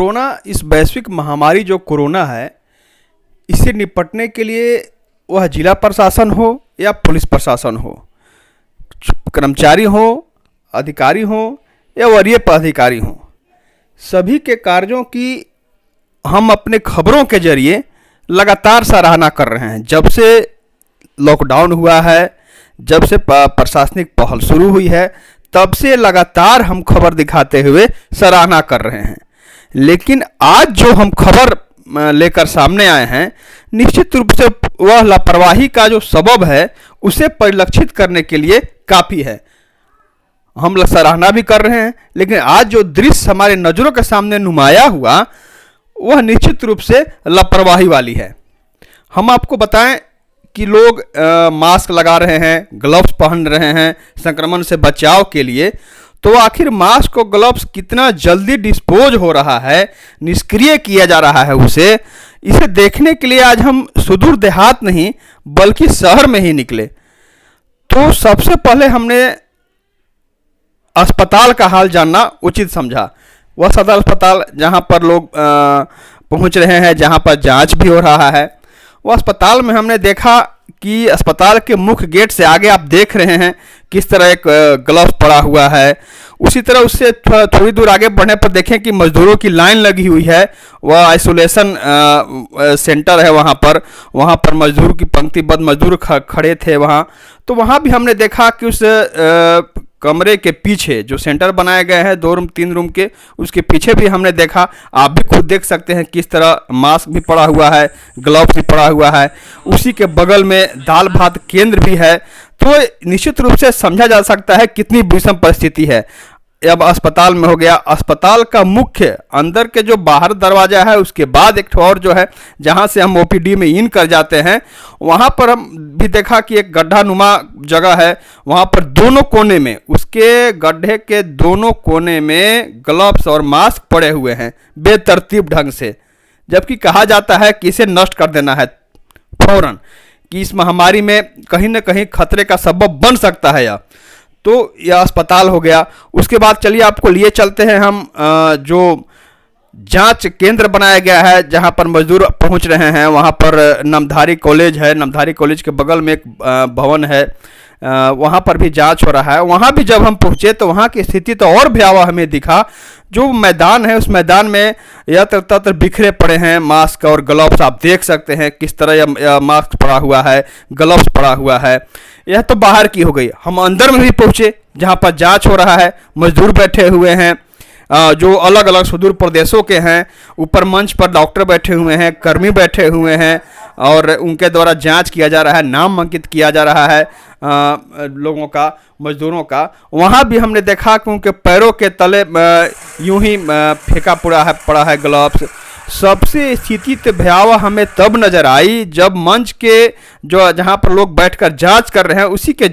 Corona, इस वैश्विक महामारी जो कोरोना है, इससे निपटने के लिए वह जिला प्रशासन हो या पुलिस प्रशासन हो, कर्मचारी हो, अधिकारी हो या वरीय पदाधिकारी हो, सभी के कार्यों की हम अपने खबरों के जरिए लगातार सराहना कर रहे हैं। जब से लॉकडाउन हुआ है, जब से प्रशासनिक पहल शुरू हुई है, तब से लगातार हम खबर दिखाते हुए सराहना कर रहे हैं। लेकिन आज जो हम खबर लेकर सामने आए हैं, निश्चित रूप से वह लापरवाही का जो सबब है उसे परिलक्षित करने के लिए काफ़ी है। हम लोग सराहना भी कर रहे हैं, लेकिन आज जो दृश्य हमारे नज़रों के सामने नुमाया हुआ वह निश्चित रूप से लापरवाही वाली है। हम आपको बताएं कि लोग मास्क लगा रहे हैं, ग्लव्स पहन रहे हैं संक्रमण से बचाव के लिए, तो आखिर मास्क और ग्लव्स कितना जल्दी डिस्पोज हो रहा है, निष्क्रिय किया जा रहा है इसे देखने के लिए आज हम सुदूर देहात नहीं बल्कि शहर में ही निकले। तो सबसे पहले हमने अस्पताल का हाल जानना उचित समझा। वह सदर अस्पताल जहां पर लोग पहुंच रहे हैं, जहां पर जांच भी हो रहा है, वह अस्पताल में हमने देखा कि अस्पताल के मुख्य गेट से आगे आप देख रहे हैं किस तरह एक ग्लव्स पड़ा हुआ है। उसी तरह उससे थोड़ी दूर आगे बढ़ने पर देखें कि मजदूरों की लाइन लगी हुई है। वह आइसोलेशन सेंटर है, वहाँ पर मजदूर की पंक्तिबद्ध मजदूर खड़े थे वहाँ। तो वहाँ भी हमने देखा कि उस कमरे के पीछे जो सेंटर बनाए गए हैं 2 रूम 3 रूम के, उसके पीछे भी हमने देखा, आप भी खुद देख सकते हैं किस तरह मास्क भी पड़ा हुआ है, ग्लव्स भी पड़ा हुआ है। उसी के बगल में दाल भात केंद्र भी है। तो निश्चित रूप से समझा जा सकता है कितनी विषम परिस्थिति है। अब अस्पताल में हो गया, अस्पताल का मुख्य अंदर के जो बाहर दरवाजा है, उसके बाद एक और जो है जहां से हम ओपीडी में इन कर जाते हैं, वहां पर हम भी देखा कि एक गड्ढा नुमा जगह है। वहां पर दोनों कोने में, उसके गड्ढे के दोनों कोने में ग्लव्स और मास्क पड़े हुए हैं बेतरतीब ढंग से, जबकि कहा जाता है कि इसे नष्ट कर देना है फौरन, कि इस महामारी में कहीं ना कहीं खतरे का सबब बन सकता है। तो यह अस्पताल हो गया। उसके बाद चलिए आपको लिए चलते हैं हम जो जांच केंद्र बनाया गया है जहां पर मजदूर पहुंच रहे हैं। वहां पर नामधारी कॉलेज है, नामधारी कॉलेज के बगल में एक भवन है, वहां पर भी जांच हो रहा है। वहां भी जब हम पहुंचे तो वहां की स्थिति तो और भयावह हमें दिखा। जो मैदान है, उस मैदान में यत्र तत्र बिखरे पड़े हैं मास्क और ग्लव्स। आप देख सकते हैं किस तरह यह मास्क पड़ा हुआ है, ग्लव्स पड़ा हुआ है। यह तो बाहर की हो गई। हम अंदर में भी पहुंचे जहां पर जांच हो रहा है, मजदूर बैठे हुए हैं जो अलग अलग सुदूर प्रदेशों के हैं। ऊपर मंच पर डॉक्टर बैठे हुए हैं, कर्मी बैठे हुए हैं और उनके द्वारा जांच किया जा रहा है, नाम अंकित किया जा रहा है लोगों का, मजदूरों का। वहाँ भी हमने देखा कि उनके पैरों के तले यूं ही फेंका पड़ा है ग्लव्स। सबसे स्थिति तो भयावह हमें तब नजर आई जब मंच के जो जहाँ पर लोग बैठकर जांच कर रहे हैं, उसी के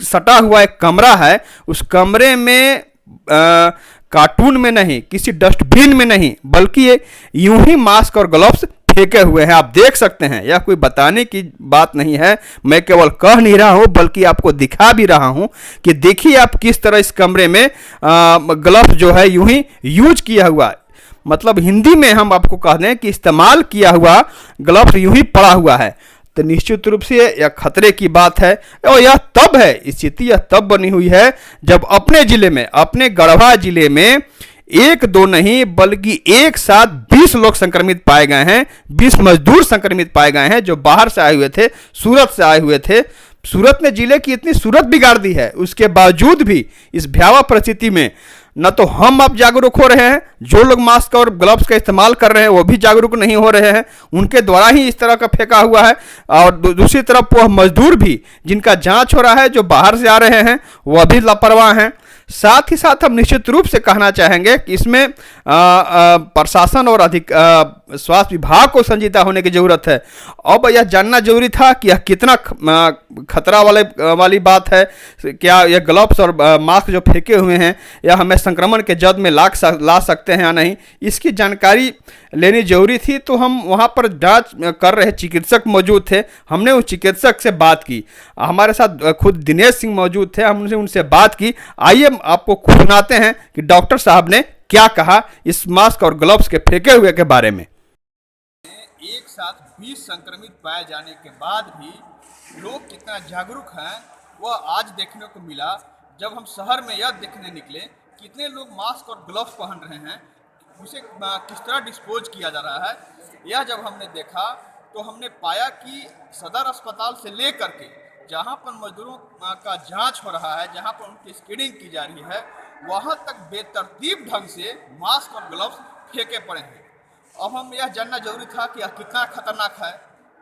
सटा हुआ एक कमरा है। उस कमरे में कार्टून में नहीं, किसी डस्टबिन में नहीं, बल्कि ये यूं ही मास्क और ग्लव्स फेंके हुए हैं। आप देख सकते हैं, यह कोई बताने की बात नहीं है, मैं केवल कह नहीं रहा हूं बल्कि आपको दिखा भी रहा हूं कि देखिए आप किस तरह इस कमरे में ग्लव्स जो है यूं ही यूज किया हुआ, मतलब हिंदी में हम आपको कह दें कि इस्तेमाल किया हुआ ग्लव्स यूं ही पड़ा हुआ है। तो निश्चित रूप से यह खतरे की बात है। और यह तब है, स्थिति यह तब बनी हुई है जब अपने जिले में, अपने गढ़वा जिले में 1-2 नहीं बल्कि एक साथ 20 लोग संक्रमित पाए गए हैं। 20 मजदूर संक्रमित पाए गए हैं जो बाहर से आए हुए थे, सूरत से आए हुए थे। सूरत ने जिले की इतनी सूरत बिगाड़ दी है, उसके बावजूद भी इस भयावह परिस्थिति में न तो हम अब जागरूक हो रहे हैं, जो लोग मास्क और ग्लव्स का इस्तेमाल कर रहे हैं वो भी जागरूक नहीं हो रहे हैं, उनके द्वारा ही इस तरह का फेंका हुआ है। और दूसरी तरफ वह मजदूर भी जिनका जांच हो रहा है, जो बाहर से आ रहे हैं, वह भी लापरवाह हैं। साथ ही साथ हम निश्चित रूप से कहना चाहेंगे कि इसमें प्रशासन और स्वास्थ्य विभाग को संजीदा होने की जरूरत है। अब यह जानना जरूरी था कि यह कितना खतरा वाली बात है। क्या यह ग्लव्स और मास्क जो फेंके हुए हैं यह हमें संक्रमण के जद में ला सकते हैं या नहीं, इसकी जानकारी लेनी जरूरी थी। तो हम वहाँ पर जांच कर रहे चिकित्सक मौजूद थे, हमने उस चिकित्सक से बात की। हमारे साथ खुद दिनेश सिंह मौजूद थे, हमने उनसे बात की। आइए आपको सुनाते हैं कि डॉक्टर साहब ने क्या कहा इस मास्क और ग्लव्स के फेंके हुए के बारे में। एक साथ 20 संक्रमित पाए जाने के बाद भी लोग कितना जागरूक हैं वह आज देखने को मिला, जब हम शहर में यह देखने निकले कितने लोग मास्क और ग्लव्स पहन रहे हैं, उसे किस तरह डिस्पोज किया जा रहा है। यह जब हमने देखा तो हमने पाया कि सदर अस्पताल से लेकर के जहाँ पर मजदूरों का जांच हो रहा है, जहाँ पर उनकी स्क्रीनिंग की जा रही है, वहाँ तक बेतरतीब ढंग से मास्क और ग्लव्स फेंके पड़े हैं। अब हम यह जानना जरूरी था कि यह कितना खतरनाक है।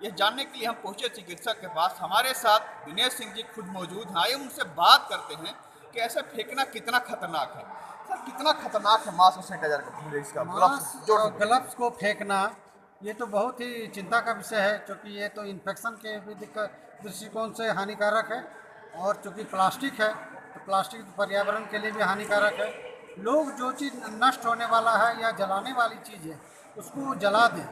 यह जानने के लिए हम पहुंचे चिकित्सक के पास। हमारे साथ दिनेश सिंह जी खुद मौजूद हैं। आइए उनसे बात करते हैं कि ऐसे फेंकना कितना खतरनाक है। सर, कितना खतरनाक है मास्क और सैनिटाइजर का, इसका ग्लव्स को फेंकना, ये तो बहुत ही चिंता का विषय है, क्योंकि ये तो इन्फेक्शन के भी दृष्टिकोण से हानिकारक है। और चूँकि प्लास्टिक है तो प्लास्टिक पर्यावरण के लिए भी हानिकारक है। लोग जो चीज़ नष्ट होने वाला है या जलाने वाली चीज़ है उसको जला दें,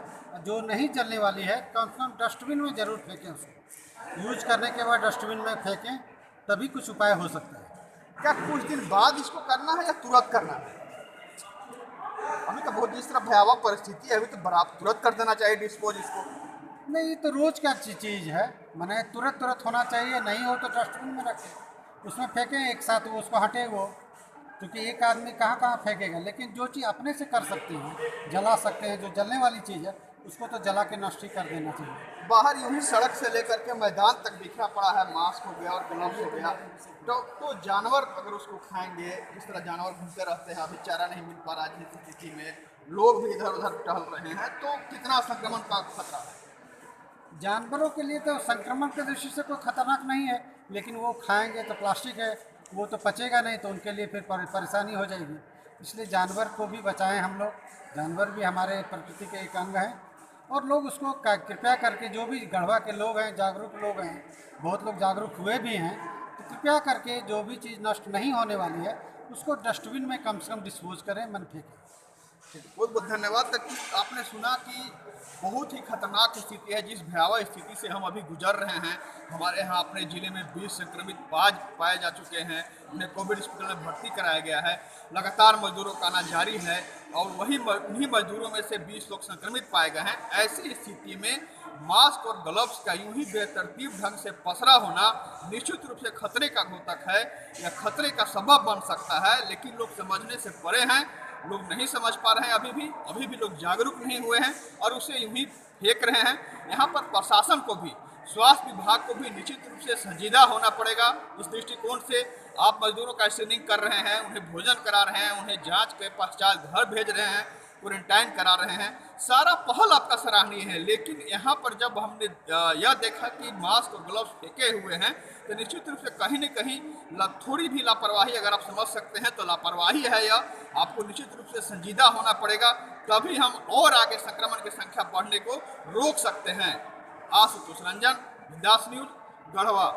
जो नहीं जलने वाली है कम से कम डस्टबिन में ज़रूर फेंकें। उसको यूज करने के बाद डस्टबिन में फेंकें, तभी कुछ उपाय हो सकता है। क्या कुछ दिन बाद इसको करना है या तुरंत करना है? अभी तो बहुत जिस तरह भयावह परिस्थिति है, अभी तो बराबर तुरंत कर देना चाहिए डिस्पोज इसको। नहीं, ये तो रोज़ का चीज़ है, माने तुरंत होना चाहिए। नहीं हो तो डस्टबिन में रखें, उसमें फेंकें एक साथ, वो उसको हटे वो, क्योंकि एक आदमी कहाँ फेंकेगा। लेकिन जो चीज़ अपने से कर सकते हैं, जला सकते हैं, जो जलने वाली चीज़ है उसको तो जला के नष्ट ही कर देना चाहिए। बाहर यूं ही सड़क से लेकर के मैदान तक बिखरा पड़ा है, मास्क हो गया और ग्लव्स हो गया। तो जानवर अगर उसको खाएंगे, जिस तरह जानवर घूमते रहते हैं, अभी चारा नहीं मिल पा रहा है जिस स्थिति में, लोग भी इधर उधर टहल रहे हैं, तो कितना संक्रमण का खतरा है? जानवरों के लिए तो संक्रमण की दृष्टि से कोई खतरनाक नहीं है, लेकिन वो खाएंगे तो प्लास्टिक है, वो तो पचेगा नहीं, तो उनके लिए फिर परेशानी हो जाएगी। इसलिए जानवर को भी बचाएं हम लोग। जानवर भी हमारे प्रकृति के एक अंग हैं, और लोग उसको कृपया करके, जो भी गढ़वा के लोग हैं, जागरूक लोग हैं, बहुत लोग जागरूक हुए भी हैं, तो कृपया करके जो भी चीज़ नष्ट नहीं होने वाली है उसको डस्टबिन में कम से कम डिस्पोज करें, मन फेंकें। बहुत बहुत धन्यवाद। तक आपने सुना कि बहुत ही खतरनाक स्थिति है, जिस भयावह स्थिति से हम अभी गुजर रहे हैं। हमारे यहाँ अपने ज़िले में 20 संक्रमित पाए जा चुके हैं, उन्हें कोविड अस्पताल में भर्ती कराया गया है। लगातार मजदूरों का आना जारी है और उन्हीं मजदूरों में से 20 लोग संक्रमित पाए गए हैं। ऐसी स्थिति में मास्क और ग्लव्स का यूं ही बेतरतीब ढंग से पसरा होना निश्चित रूप से खतरे का घोतक है या खतरे का सबब बन सकता है, लेकिन लोग समझने से परे हैं। लोग नहीं समझ पा रहे हैं, अभी भी लोग जागरूक नहीं हुए हैं और उसे यूं ही फेंक रहे हैं। यहाँ पर प्रशासन को भी, स्वास्थ्य विभाग को भी निश्चित रूप से संजीदा होना पड़ेगा। इस दृष्टिकोण से आप मजदूरों का स्क्रीनिंग कर रहे हैं, उन्हें भोजन करा रहे हैं, उन्हें जांच के पश्चात घर भेज रहे हैं, क्वारंटाइन करा रहे हैं, सारा पहल आपका सराहनीय है। लेकिन यहाँ पर जब हमने यह देखा कि मास्क और ग्लव्स फेंके हुए हैं, तो निश्चित रूप से कहीं न कहीं थोड़ी भी लापरवाही, अगर आप समझ सकते हैं तो लापरवाही है यह। आपको निश्चित रूप से संजीदा होना पड़ेगा, तभी हम और आगे संक्रमण की संख्या बढ़ने को रोक सकते हैं। आशुतोष रंजन, दास न्यूज, गढ़वा।